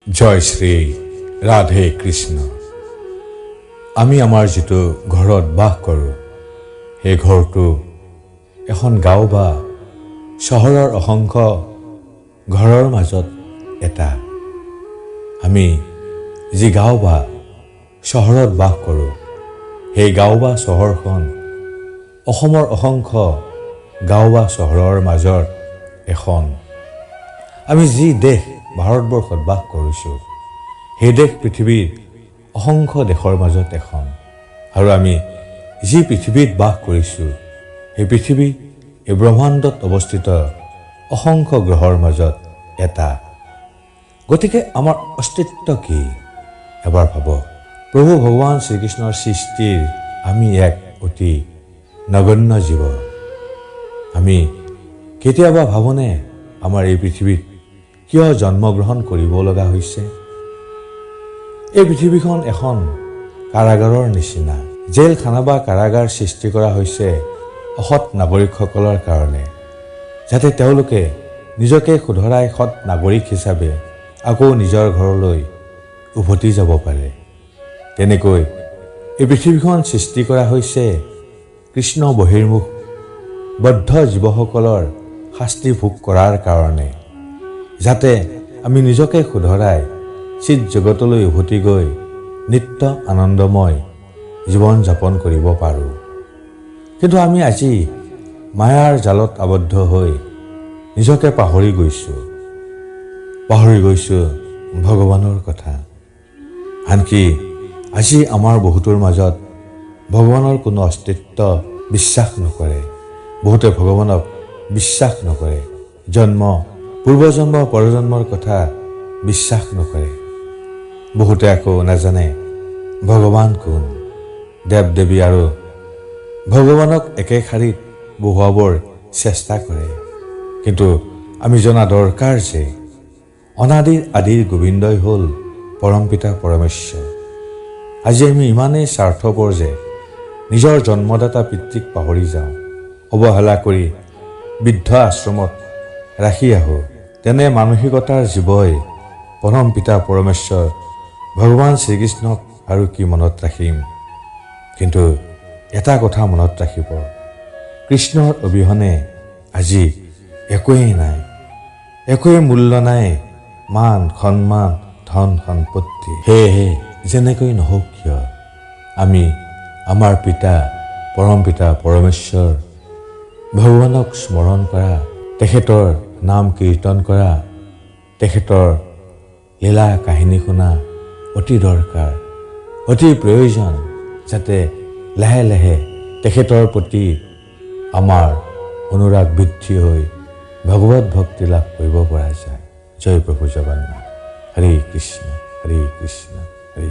জয় শ্ৰী ৰাধে কৃষ্ণ। আমি আমাৰ যিটো ঘৰত বাস কৰোঁ সেই ঘৰটো এখন গাঁও বা চহৰৰ অসংখ্য ঘৰৰ মাজত এটা। আমি যি গাঁও বা চহৰত বাস কৰোঁ সেই গাঁও বা চহৰখন অসমৰ অসংখ্য গাঁও বা চহৰৰ মাজৰ এখন। আমি যি দেশ ভাৰতবৰ্ষত বাস কৰিছোঁ সেই দেশ পৃথিৱীৰ অসংখ্য দেশৰ মাজত এখন। আৰু আমি যি পৃথিৱীত বাস কৰিছোঁ সেই পৃথিৱী এই ব্ৰহ্মাণ্ডত অৱস্থিত অসংখ্য গ্ৰহৰ মাজত এটা। গতিকে আমাৰ অস্তিত্ব কি এবাৰ ভাবক। প্ৰভু ভগৱান শ্ৰীকৃষ্ণৰ সৃষ্টিৰ আমি এক অতি নগণ্য জীৱ। আমি কেতিয়াবা ভাবোনে আমাৰ এই পৃথিৱীত কিয় জন্মগ্ৰহণ কৰিব লগা হৈছে? এই পৃথিৱীখন এখন কাৰাগাৰৰ নিচিনা। জেলখানা বা কাৰাগাৰ সৃষ্টি কৰা হৈছে অসৎ নাগৰিকসকলৰ কাৰণে, যাতে তেওঁলোকে নিজকে শুধৰাই সৎ নাগৰিক হিচাপে আকৌ নিজৰ ঘৰলৈ উভতি যাব পাৰে। তেনেকৈ এই পৃথিৱীখন সৃষ্টি কৰা হৈছে কৃষ্ণ বহিৰ্মুখ বদ্ধ জীৱসকলৰ শাস্তি ভোগ কৰাৰ কাৰণে, যাতে আমি নিজকে শুধৰাই চিত জগতলৈ উভতি গৈ নিত্য আনন্দময় জীৱন যাপন কৰিব পাৰোঁ। কিন্তু আমি আজি মায়াৰ জালত আবদ্ধ হৈ নিজকে পাহৰি গৈছোঁ ভগৱানৰ কথা। আনকি আজি আমাৰ বহুতৰ মাজত ভগৱানৰ কোনো অস্তিত্ব বিশ্বাস নকৰে। বহুতে ভগৱানক বিশ্বাস নকৰে। জন্ম পূৰ্বজন্ম পৰজন্মৰ কথা বিশ্বাস নকৰে। বহুতে আকৌ নাজানে ভগৱান কোন। দেৱ দেৱী আৰু ভগৱানক একে শাৰীত বহুৱাবৰ চেষ্টা কৰে। কিন্তু আমি জনা দৰকাৰ যে অনাদিৰ আদিৰ গোবিন্দই হ'ল পৰমপিতা পৰমেশ্বৰ। আজি আমি ইমানেই স্বাৰ্থপৰ যে নিজৰ জন্মদাতা পিতৃক পাহৰি যাওঁ, অৱহেলা কৰি বৃদ্ধ আশ্ৰমত ৰাখি আহোঁ। তেনে মানসিকতাৰ জীৱই পৰম পিতা পৰমেশ্বৰ ভগৱান শ্ৰীকৃষ্ণক আৰু কি মনত ৰাখিম। কিন্তু এটা কথা মনত ৰাখিব, কৃষ্ণৰ অবিহনে আজি একোৱেই নাই, একোৱেই মূল্য নাই। মান সন্মান ধন সম্পত্তি। সেয়েহে যেনেকৈ নহওক কিয় আমি আমাৰ পিতা পৰম পিতা পৰমেশ্বৰ ভগৱানক স্মৰণ কৰা, তেখেতৰ নাম কীৰ্তন কৰা, তেখেতৰ লীলা কাহিনী শুনা অতি দৰকাৰ, অতি প্ৰয়োজন, যাতে লাহে লাহে তেখেতৰ প্ৰতি আমাৰ অনুৰাগ বৃদ্ধি হৈ ভগৱত ভক্তি লাভ কৰিব পৰা যায়। জয় প্ৰভু জগন্নাথ। হৰে কৃষ্ণ হৰে কৃষ্ণ হৰে